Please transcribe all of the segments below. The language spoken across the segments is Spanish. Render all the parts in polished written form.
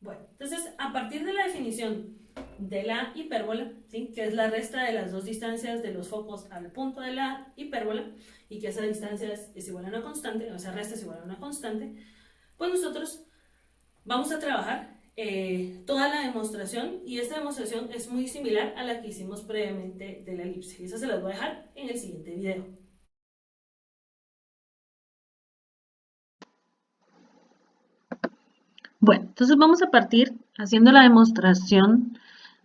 Bueno, entonces a partir de la definición de la hipérbola, ¿sí? Que es la resta de las dos distancias de los focos al punto de la hipérbola, y que esa distancia es igual a una constante, o sea, resta es igual a una constante, pues nosotros vamos a trabajar toda la demostración, y esta demostración es muy similar a la que hicimos previamente de la elipse. Y esa se las voy a dejar en el siguiente video. Bueno, entonces vamos a partir haciendo la demostración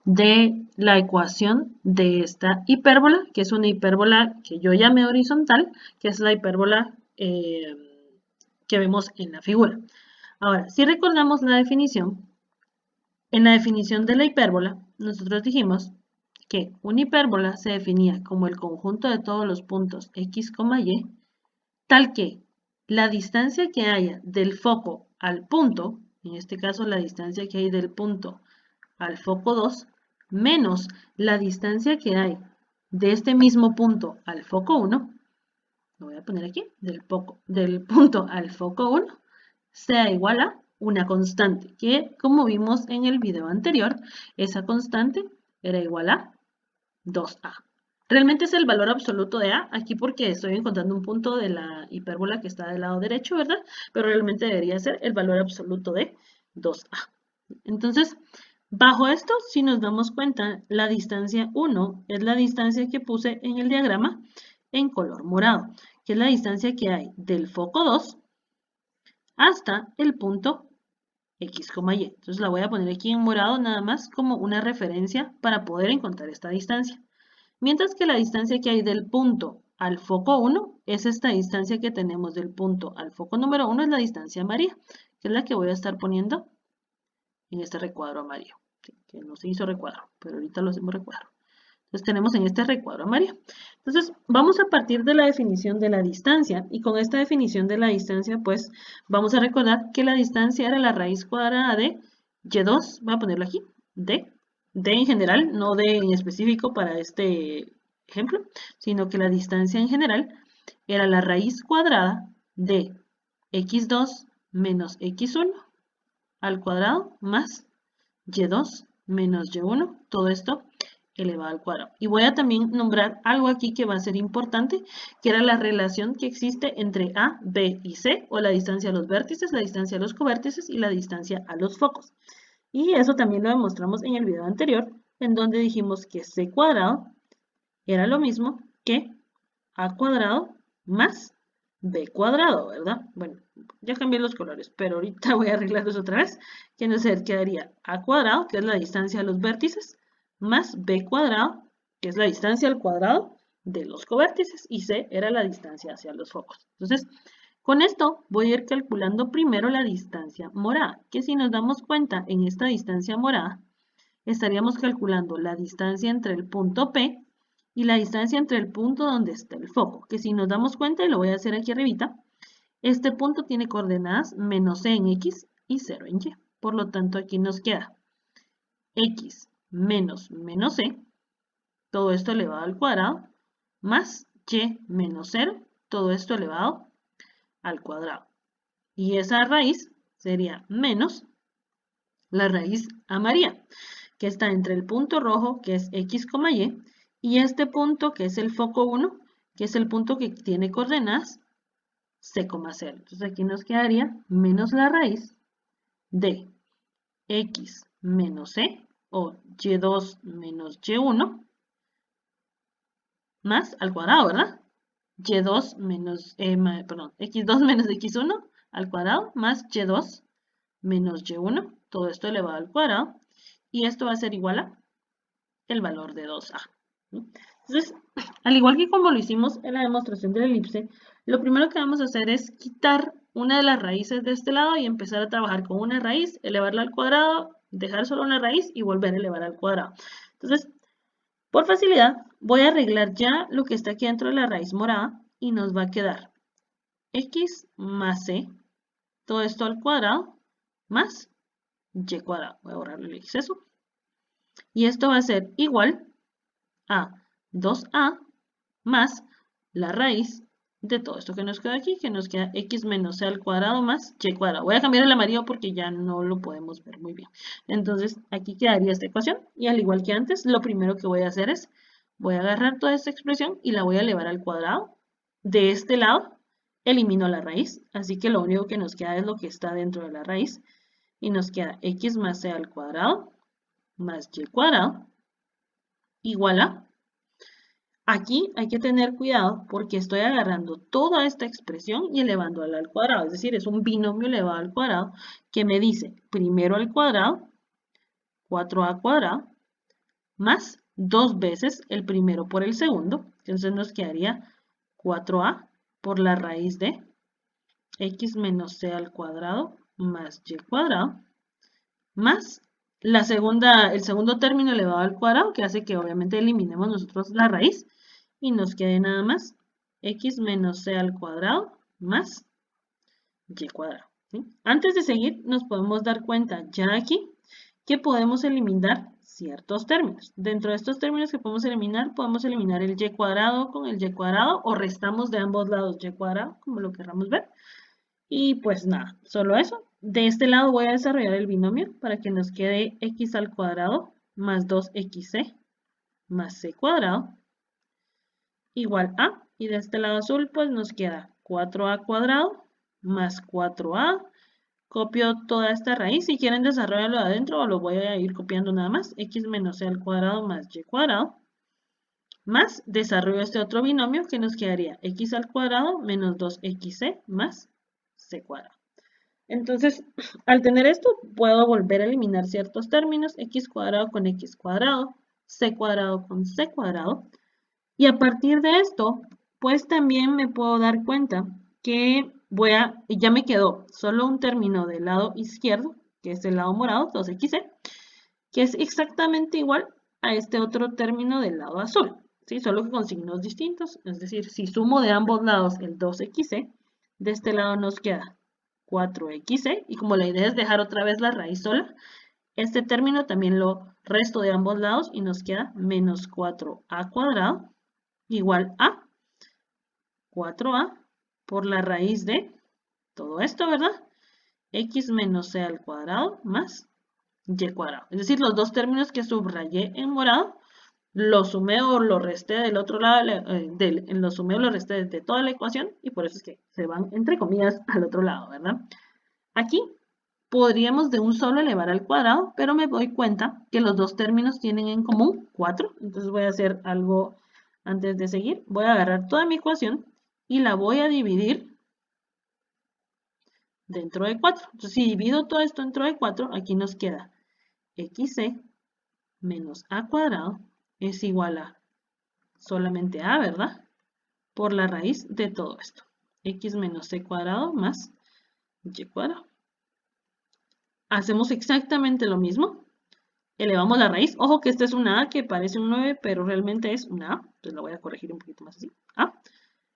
de la ecuación de esta hipérbola, que es una hipérbola que yo llamé horizontal, que es la hipérbola que vemos en la figura. Ahora, si recordamos la definición, en la definición de la hipérbola, nosotros dijimos que una hipérbola se definía como el conjunto de todos los puntos x, y, tal que la distancia que haya del foco al punto, en este caso la distancia que hay del punto al foco 2, menos la distancia que hay de este mismo punto al foco 1, lo voy a poner aquí, del punto al foco 1, sea igual a una constante, que como vimos en el video anterior, esa constante era igual a 2a. Realmente es el valor absoluto de a, aquí porque estoy encontrando un punto de la hipérbola que está del lado derecho, ¿verdad? Pero realmente debería ser el valor absoluto de 2a. Entonces, bajo esto, si nos damos cuenta, la distancia 1 es la distancia que puse en el diagrama en color morado, que es la distancia que hay del foco 2 hasta el punto x, y. Entonces la voy a poner aquí en morado nada más como una referencia para poder encontrar esta distancia. Mientras que la distancia que hay del punto al foco 1 es esta distancia que tenemos del punto al foco número 1, es la distancia amarilla, que es la que voy a estar poniendo en este recuadro amarillo, que no se hizo recuadro, pero ahorita lo hacemos recuadro. Entonces tenemos en este recuadro amarillo. Entonces vamos a partir de la definición de la distancia, y con esta definición de la distancia pues vamos a recordar que la distancia era la raíz cuadrada de y2, voy a ponerlo aquí, d en general, no d en específico para este ejemplo, sino que la distancia en general era la raíz cuadrada de x2 menos x1 al cuadrado más y2 menos y1, todo esto elevado al cuadrado. Y voy a también nombrar algo aquí que va a ser importante, que era la relación que existe entre A, B y C, o la distancia a los vértices, la distancia a los covértices y la distancia a los focos. Y eso también lo demostramos en el video anterior, en donde dijimos que C cuadrado era lo mismo que A cuadrado más B cuadrado, ¿verdad? Bueno, ya cambié los colores, pero ahorita voy a arreglarlos otra vez, que nos quedaría A cuadrado, que es la distancia a los vértices, más B cuadrado, que es la distancia al cuadrado de los covértices, y C era la distancia hacia los focos. Entonces, con esto voy a ir calculando primero la distancia morada, que si nos damos cuenta en esta distancia morada, estaríamos calculando la distancia entre el punto P y la distancia entre el punto donde está el foco, que si nos damos cuenta, y lo voy a hacer aquí arribita, este punto tiene coordenadas menos c en x y 0 en y. Por lo tanto, aquí nos queda x menos c, todo esto elevado al cuadrado, más y menos 0, todo esto elevado al cuadrado. Y esa raíz sería menos la raíz amarilla, que está entre el punto rojo, que es x, y este punto, que es el foco 1, que es el punto que tiene coordenadas c, 0. Entonces aquí nos quedaría menos la raíz de x menos c, o y2 menos y1, más al cuadrado, ¿verdad? Y2 menos, perdón, x2 menos x1 al cuadrado, más y2 menos y1, todo esto elevado al cuadrado, y esto va a ser igual a el valor de 2a. Entonces, al igual que como lo hicimos en la demostración de la elipse, lo primero que vamos a hacer es quitar una de las raíces de este lado y empezar a trabajar con una raíz, elevarla al cuadrado, dejar solo una raíz y volver a elevar al cuadrado. Entonces, por facilidad, voy a arreglar ya lo que está aquí dentro de la raíz morada y nos va a quedar x más c, todo esto al cuadrado, más y cuadrado. Voy a borrarle el exceso. Y esto va a ser igual a 2a más la raíz de todo esto que nos queda aquí, que nos queda x menos c al cuadrado más y cuadrado. Voy a cambiar el amarillo porque ya no lo podemos ver muy bien. Entonces, aquí quedaría esta ecuación. Y al igual que antes, lo primero que voy a hacer es, voy a agarrar toda esta expresión y la voy a elevar al cuadrado. De este lado, elimino la raíz. Así que lo único que nos queda es lo que está dentro de la raíz. Y nos queda x más c al cuadrado más y cuadrado igual a... Aquí hay que tener cuidado porque estoy agarrando toda esta expresión y elevándola al cuadrado. Es decir, es un binomio elevado al cuadrado que me dice primero al cuadrado, 4a cuadrado, más 2 veces el primero por el segundo. Entonces nos quedaría 4a por la raíz de x menos c al cuadrado más y cuadrado, más el segundo término elevado al cuadrado, que hace que obviamente eliminemos nosotros la raíz y nos quede nada más x menos c al cuadrado más y cuadrado. ¿Sí? Antes de seguir, nos podemos dar cuenta ya aquí que podemos eliminar ciertos términos. Dentro de estos términos que podemos eliminar el y cuadrado con el y cuadrado o restamos de ambos lados y cuadrado, como lo queramos ver. Y pues nada, solo eso. De este lado voy a desarrollar el binomio para que nos quede x al cuadrado más 2xc más c cuadrado igual a. Y de este lado azul pues nos queda 4a cuadrado más 4a. Copio toda esta raíz. Si quieren desarrollarlo de adentro, lo voy a ir copiando nada más. X menos c al cuadrado más y cuadrado. Más desarrollo este otro binomio que nos quedaría x al cuadrado menos 2xc más c cuadrado. Entonces, al tener esto, puedo volver a eliminar ciertos términos, x cuadrado con x cuadrado, c cuadrado con c cuadrado. Y a partir de esto, pues también me puedo dar cuenta que ya me quedó solo un término del lado izquierdo, que es el lado morado, 2xc, que es exactamente igual a este otro término del lado azul, ¿sí? Solo que con signos distintos. Es decir, si sumo de ambos lados el 2xc, de este lado nos queda 4xc, y como la idea es dejar otra vez la raíz sola, este término también lo resto de ambos lados y nos queda menos 4a cuadrado igual a 4a por la raíz de todo esto, ¿verdad? X menos c al cuadrado más y cuadrado. Es decir, los dos términos que subrayé en morado, lo sumé o lo resté del otro lado, lo sumé o lo resté de toda la ecuación y por eso es que se van entre comillas al otro lado, ¿verdad? Aquí podríamos de un solo elevar al cuadrado, pero me doy cuenta que los dos términos tienen en común 4. Entonces voy a hacer algo antes de seguir. Voy a agarrar toda mi ecuación y la voy a dividir dentro de 4. Entonces si divido todo esto dentro de 4, aquí nos queda xc menos a cuadrado es igual a solamente a, ¿verdad? Por la raíz de todo esto. X menos c cuadrado más y cuadrado. Hacemos exactamente lo mismo. Elevamos la raíz. Ojo que esta es una A que parece un 9, pero realmente es una A. Entonces la voy a corregir un poquito más así. A.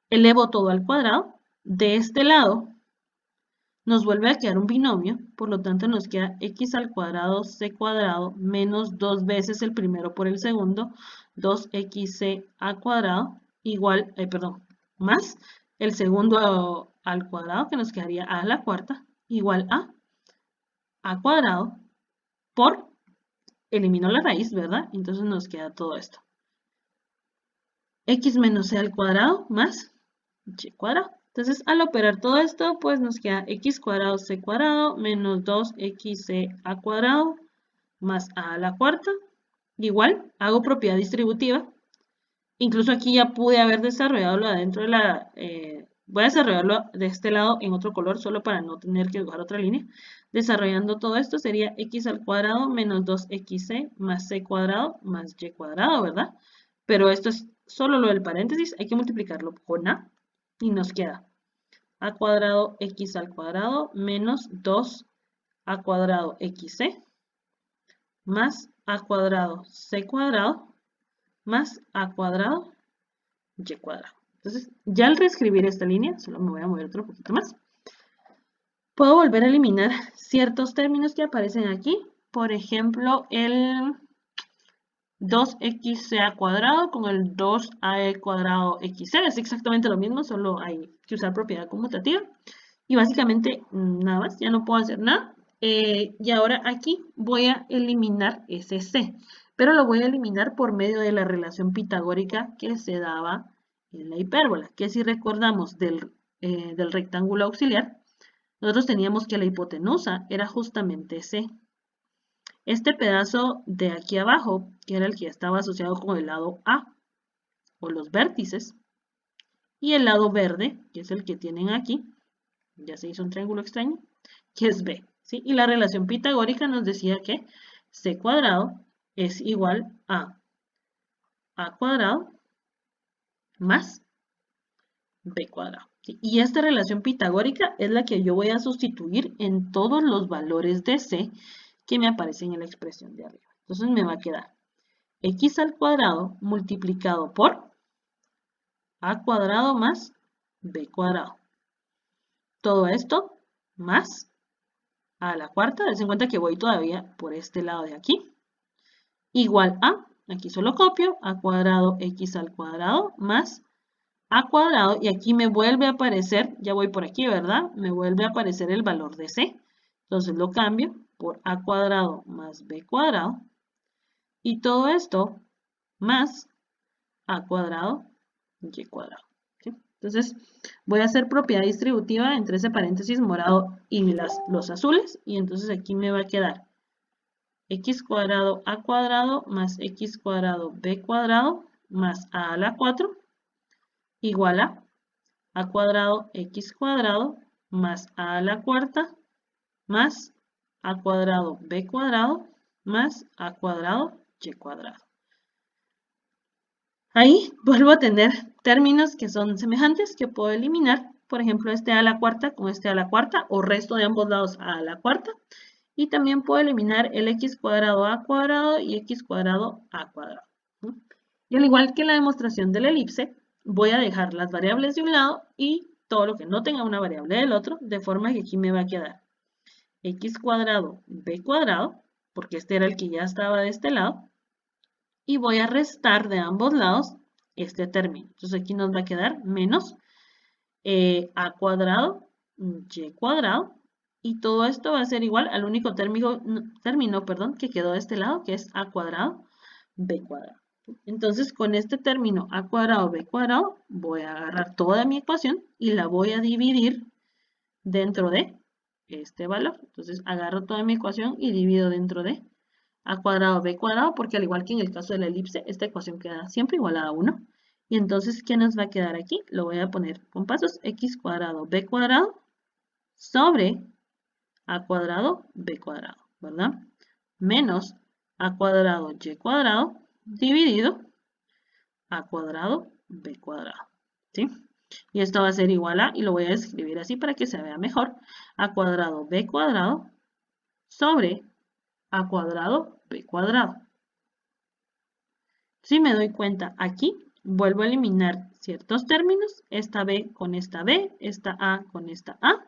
Elevo todo al cuadrado. De este lado nos vuelve a quedar un binomio. Por lo tanto nos queda x al cuadrado c cuadrado menos 2 veces el primero por el segundo. 2xc a cuadrado igual, más el segundo al cuadrado que nos quedaría a la cuarta igual a cuadrado por, elimino la raíz, ¿verdad? Entonces nos queda todo esto. X menos c al cuadrado más y cuadrado. Entonces al operar todo esto, pues nos queda x cuadrado c cuadrado menos 2xc a cuadrado más a la cuarta. Igual, hago propiedad distributiva. Incluso aquí ya pude haber desarrollado lo de adentro de la... voy a desarrollarlo de este lado en otro color, solo para no tener que dibujar otra línea. Desarrollando todo esto sería x al cuadrado menos 2xc más c cuadrado más y cuadrado, ¿verdad? Pero esto es solo lo del paréntesis, hay que multiplicarlo con a y nos queda a cuadrado x al cuadrado menos 2a cuadrado xc más a cuadrado c cuadrado más a cuadrado y cuadrado. Entonces, ya al reescribir esta línea, solo me voy a mover otro poquito más, puedo volver a eliminar ciertos términos que aparecen aquí. Por ejemplo, 2xc al cuadrado con el 2a cuadrado xc. Es exactamente lo mismo, solo hay que usar propiedad conmutativa. Y básicamente nada más, ya no puedo hacer nada. Y ahora aquí voy a eliminar ese c, pero lo voy a eliminar por medio de la relación pitagórica que se daba en la hipérbola, que si recordamos del rectángulo auxiliar, nosotros teníamos que la hipotenusa era justamente c. Este pedazo de aquí abajo, que era el que estaba asociado con el lado A, o los vértices, y el lado verde, que es el que tienen aquí, ya se hizo un triángulo extraño, que es B, ¿sí? Y la relación pitagórica nos decía que c cuadrado es igual a cuadrado más b cuadrado, ¿sí? Y esta relación pitagórica es la que yo voy a sustituir en todos los valores de c que me aparecen en la expresión de arriba. Entonces me va a quedar x al cuadrado multiplicado por a cuadrado más b cuadrado. Todo esto más a la cuarta, dense en cuenta que voy todavía por este lado de aquí, igual a, aquí solo copio, a cuadrado x al cuadrado más a cuadrado, y aquí me vuelve a aparecer, ya voy por aquí, ¿verdad? Me vuelve a aparecer el valor de c. Entonces lo cambio por a cuadrado más b cuadrado, y todo esto más a cuadrado y cuadrado. ¿Sí? Entonces voy a hacer propiedad distributiva entre ese paréntesis morado y los azules, y entonces aquí me va a quedar x cuadrado a cuadrado más x cuadrado b cuadrado más a la 4 igual a cuadrado x cuadrado más a la cuarta más a cuadrado b cuadrado más a cuadrado y cuadrado. Ahí vuelvo a tener términos que son semejantes que puedo eliminar. Por ejemplo, este a la cuarta con este a la cuarta, o resto de ambos lados a la cuarta. Y también puedo eliminar el x cuadrado a cuadrado y x cuadrado a cuadrado. ¿No? Y al igual que en la demostración de la elipse, voy a dejar las variables de un lado y todo lo que no tenga una variable del otro, de forma que aquí me va a quedar x cuadrado b cuadrado, porque este era el que ya estaba de este lado, y voy a restar de ambos lados este término. Entonces aquí nos va a quedar menos a cuadrado y cuadrado, y todo esto va a ser igual al único término, perdón, que quedó de este lado, que es a cuadrado b cuadrado. Entonces con este término a cuadrado b cuadrado voy a agarrar toda mi ecuación y la voy a dividir dentro de este valor. Entonces agarro toda mi ecuación y divido dentro de a cuadrado b cuadrado, porque al igual que en el caso de la elipse, esta ecuación queda siempre igualada a 1. Y entonces, ¿qué nos va a quedar aquí? Lo voy a poner con pasos, x cuadrado b cuadrado sobre a cuadrado b cuadrado, ¿verdad? Menos a cuadrado y cuadrado dividido a cuadrado b cuadrado, ¿sí? Y esto va a ser igual a, y lo voy a escribir así para que se vea mejor, a cuadrado b cuadrado sobre a cuadrado b cuadrado. Si me doy cuenta aquí, vuelvo a eliminar ciertos términos, esta b con esta b, esta a con esta a,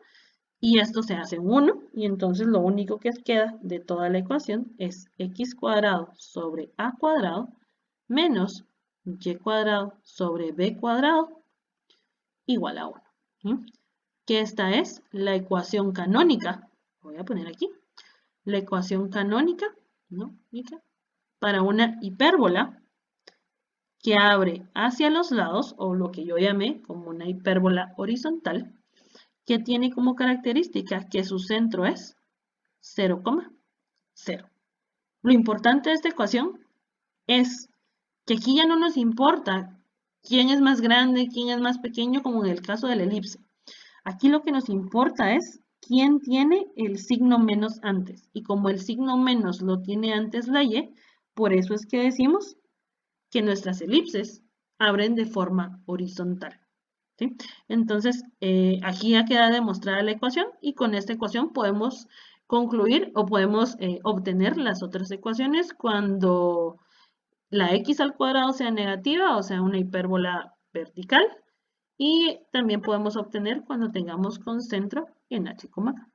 y esto se hace 1, y entonces lo único que queda de toda la ecuación es x cuadrado sobre a cuadrado menos y cuadrado sobre b cuadrado igual a 1. ¿Sí? Que esta es la ecuación canónica, voy a poner aquí, la ecuación canónica, ¿no? Para una hipérbola que abre hacia los lados, o lo que yo llamé como una hipérbola horizontal, que tiene como característica que su centro es 0,0. Lo importante de esta ecuación es que aquí ya no nos importa quién es más grande, quién es más pequeño, como en el caso de la elipse. Aquí lo que nos importa es quién tiene el signo menos antes. Y como el signo menos lo tiene antes la y, por eso es que decimos que nuestras elipses abren de forma horizontal. ¿Sí? Entonces, aquí ya queda demostrada la ecuación, y con esta ecuación podemos concluir o podemos obtener las otras ecuaciones cuando la x al cuadrado sea negativa, o sea, una hipérbola vertical, y también podemos obtener cuando tengamos concentro en h, k.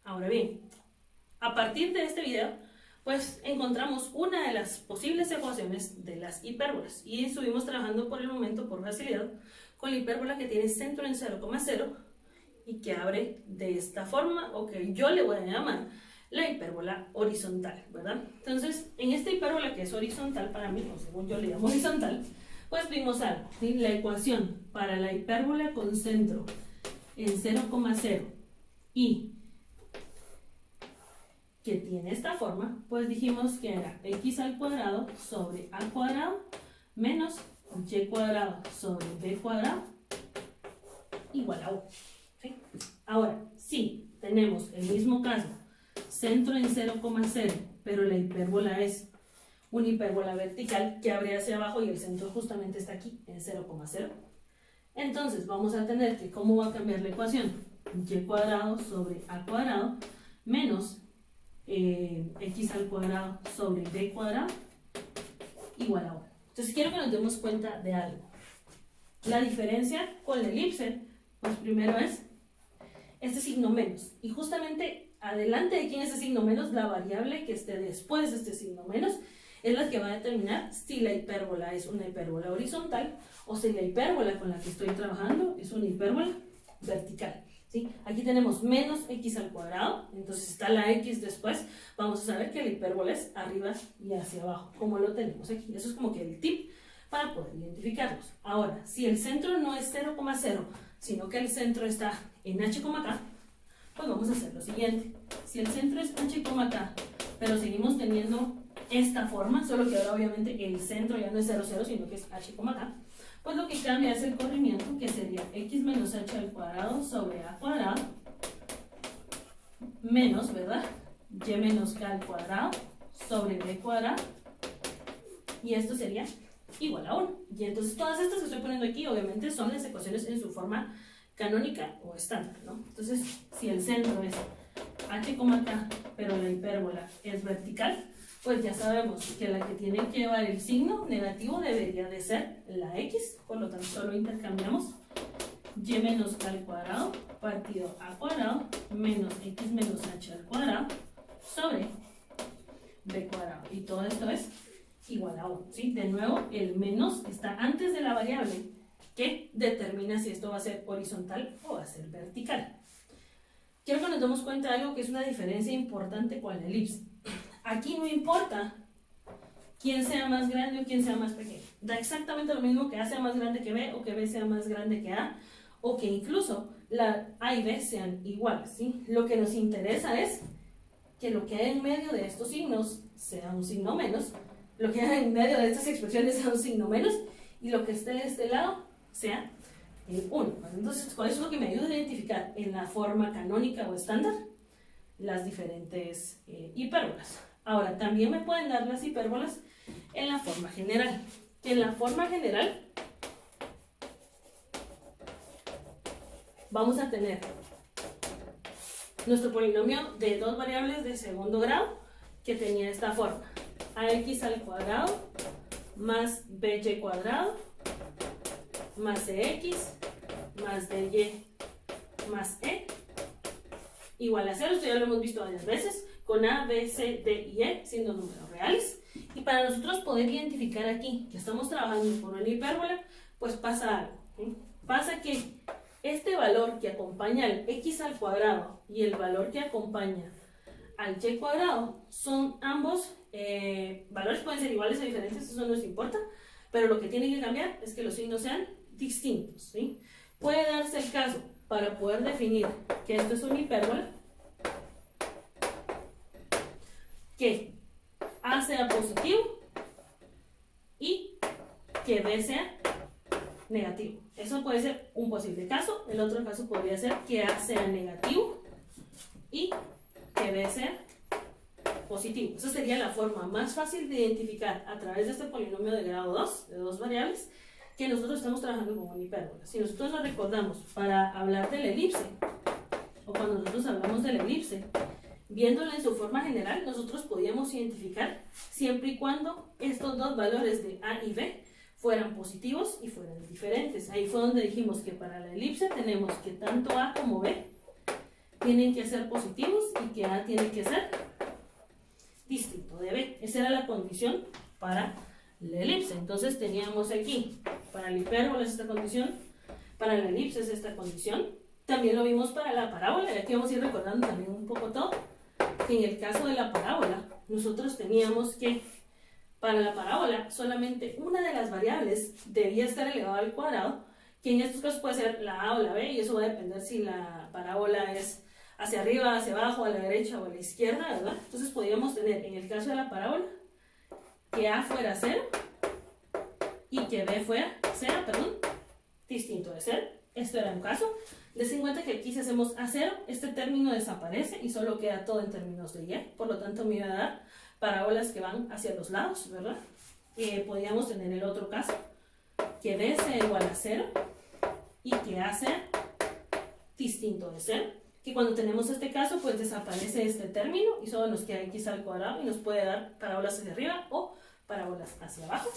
Ahora bien, A partir de este video, pues encontramos una de las posibles ecuaciones de las hipérbolas y estuvimos trabajando por el momento, por facilidad, con la hipérbola que tiene centro en 0,0 y que abre de esta forma, o que yo le voy a llamar la hipérbola horizontal, ¿verdad? Entonces, en esta hipérbola que es horizontal para mí, o según yo le llamo horizontal, pues vimos algo, ¿sí? La ecuación para la hipérbola con centro en 0,0 y que tiene esta forma, pues dijimos que era x al cuadrado sobre a cuadrado menos y cuadrado sobre b cuadrado igual a 1. ¿Sí? Ahora, si tenemos el mismo caso, centro en 0,0, pero la hipérbola es una hipérbola vertical que abre hacia abajo y el centro justamente está aquí en 0,0, entonces vamos a tener que, ¿cómo va a cambiar la ecuación? Y cuadrado sobre a cuadrado menos x al cuadrado sobre b cuadrado igual a 1. Entonces quiero que nos demos cuenta de algo. La diferencia con la elipse, pues primero es este signo menos. Y justamente adelante de aquí en este signo menos, la variable que esté después de este signo menos es la que va a determinar si la hipérbola es una hipérbola horizontal o si la hipérbola con la que estoy trabajando es una hipérbola vertical. ¿Sí? Aquí tenemos menos x al cuadrado, entonces está la x después, vamos a saber que la hipérbola es arriba y hacia abajo, como lo tenemos aquí. Eso es como que el tip para poder identificarlos. Ahora, si el centro no es 0,0, sino que el centro está en h, k, pues vamos a hacer lo siguiente. Si el centro es h, k, pero seguimos teniendo esta forma, solo que ahora obviamente el centro ya no es 0, 0, sino que es h, k, pues lo que cambia es el corrimiento, que sería x menos h al cuadrado sobre a cuadrado menos, ¿verdad? Y menos k al cuadrado sobre b cuadrado, y esto sería igual a 1. Y entonces todas estas que estoy poniendo aquí obviamente son las ecuaciones en su forma canónica o estándar, ¿no? Entonces, si el centro es h, k, pero la hipérbola es vertical, pues ya sabemos que la que tiene que llevar el signo negativo debería de ser la x, por lo tanto solo intercambiamos y menos k al cuadrado partido a cuadrado menos x menos h al cuadrado sobre b cuadrado, y todo esto es igual a 1, ¿sí? De nuevo, el menos está antes de la variable que determina si esto va a ser horizontal o va a ser vertical. Quiero que nos demos cuenta de algo que es una diferencia importante con la elipse. Aquí no importa quién sea más grande o quién sea más pequeño. Da exactamente lo mismo que A sea más grande que B, o que B sea más grande que A, o que incluso la A y B sean iguales, ¿sí? Lo que nos interesa es que lo que hay en medio de estos signos sea un signo menos, lo que hay en medio de estas expresiones sea un signo menos, y lo que esté de este lado sea el 1. Entonces, con eso es lo que me ayuda a identificar en la forma canónica o estándar las diferentes hipérbolas. Ahora, también me pueden dar las hipérbolas en la forma general. En la forma general vamos a tener nuestro polinomio de dos variables de segundo grado que tenía esta forma: ax al cuadrado más by cuadrado más cx más dy más e igual a 0. Esto ya lo hemos visto varias veces, con a, b, c, d y e siendo números reales. Y para nosotros poder identificar aquí que estamos trabajando por una hipérbola, pues pasa algo, ¿sí? Pasa que este valor que acompaña al x al cuadrado y el valor que acompaña al y cuadrado son ambos valores, pueden ser iguales o diferentes, eso no nos importa, pero lo que tiene que cambiar es que los signos sean distintos, ¿sí? Puede darse el caso, para poder definir que esto es una hipérbola, que a sea positivo y que b sea negativo. Eso puede ser un posible caso. El otro caso podría ser que a sea negativo y que b sea positivo. Esa sería la forma más fácil de identificar a través de este polinomio de grado 2, de dos variables, que nosotros estamos trabajando con una hipérbola. Si nosotros nos recordamos para hablar de la elipse, o cuando nosotros hablamos de la elipse, viéndola en su forma general, nosotros podíamos identificar siempre y cuando estos dos valores de a y b fueran positivos y fueran diferentes. Ahí fue donde dijimos que para la elipse tenemos que tanto a como b tienen que ser positivos y que a tiene que ser distinto de b. Esa era la condición para la elipse. Entonces teníamos aquí, para la hipérbola es esta condición, para la elipse es esta condición. También lo vimos para la parábola, y aquí vamos a ir recordando también un poco todo, que en el caso de la parábola, nosotros teníamos que, para la parábola, solamente una de las variables debía estar elevada al cuadrado, que en estos casos puede ser la a o la b, y eso va a depender si la parábola es hacia arriba, hacia abajo, a la derecha o a la izquierda, ¿verdad? Entonces podríamos tener, en el caso de la parábola, que a fuera 0 y que b fuera 0, distinto de 0. Esto era un caso. Des en cuenta que aquí si hacemos a0, este término desaparece y solo queda todo en términos de y. Por lo tanto me va a dar parábolas que van hacia los lados, ¿verdad? Podríamos tener el otro caso, que b sea igual a 0 y que a sea distinto de 0. Que cuando tenemos este caso, pues desaparece este término y solo nos queda x al cuadrado y nos puede dar parábolas hacia arriba o parábolas hacia abajo.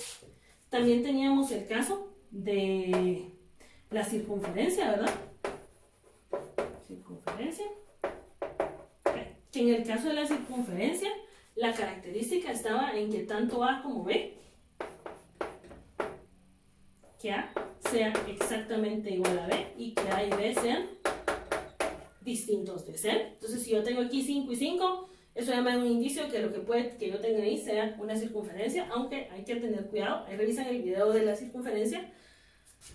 También teníamos el caso de la circunferencia, ¿verdad? Circunferencia. Que en el caso de la circunferencia, la característica estaba en que tanto a como b, que a sea exactamente igual a b y que a y b sean distintos de 0. Entonces, si yo tengo aquí 5 y 5, eso ya me da un indicio que lo que puede que yo tenga ahí sea una circunferencia, aunque hay que tener cuidado. Ahí revisan el video de la circunferencia,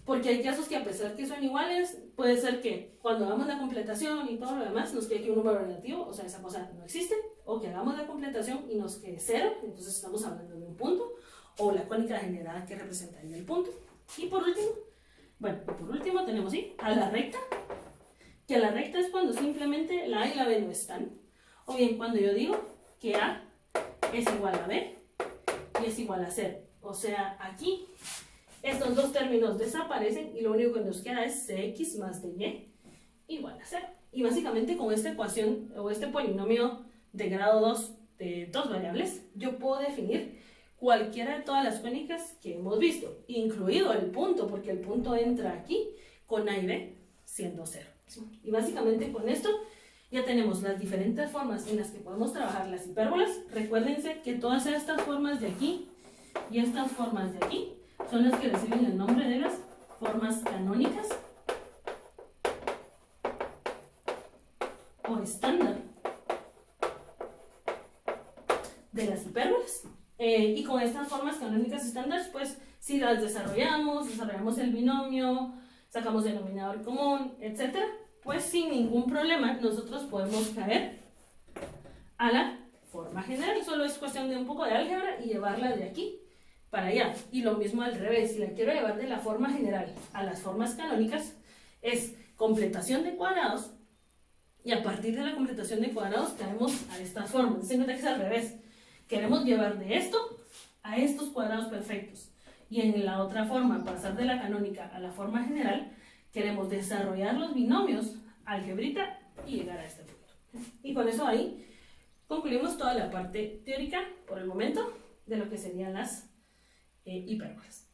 porque hay casos que a pesar que son iguales, puede ser que cuando hagamos la completación y todo lo demás nos quede aquí un número relativo, o sea, esa cosa no existe, o que hagamos la completación y nos quede 0, entonces estamos hablando de un punto, o la cónica generada que representaría el punto. Y por último, tenemos ¿sí? a la recta, que a la recta es cuando simplemente la a y la b no están, o bien cuando yo digo que a es igual a b y es igual a 0. O sea, aquí estos dos términos desaparecen y lo único que nos queda es cx más de y igual a 0. Y básicamente con esta ecuación o este polinomio de grado 2 de dos variables, yo puedo definir cualquiera de todas las cónicas que hemos visto, incluido el punto, porque el punto entra aquí con a y b siendo 0. Y básicamente con esto ya tenemos las diferentes formas en las que podemos trabajar las hipérbolas. Recuérdense que todas estas formas de aquí y estas formas de aquí son las que reciben el nombre de las formas canónicas o estándar de las hipérbolas. Y con estas formas canónicas estándar, pues si las desarrollamos el binomio, sacamos denominador común, etc., pues sin ningún problema nosotros podemos caer a la forma general. Solo es cuestión de un poco de álgebra y llevarla de aquí para allá. Y lo mismo al revés, si la quiero llevar de la forma general a las formas canónicas, es completación de cuadrados, y a partir de la completación de cuadrados caemos a estas formas. Se nota que es al revés. Queremos llevar de esto a estos cuadrados perfectos. Y en la otra forma, pasar de la canónica a la forma general, queremos desarrollar los binomios, algebrita y llegar a este punto. Y con eso ahí concluimos toda la parte teórica por el momento de lo que serían las hipérbolas.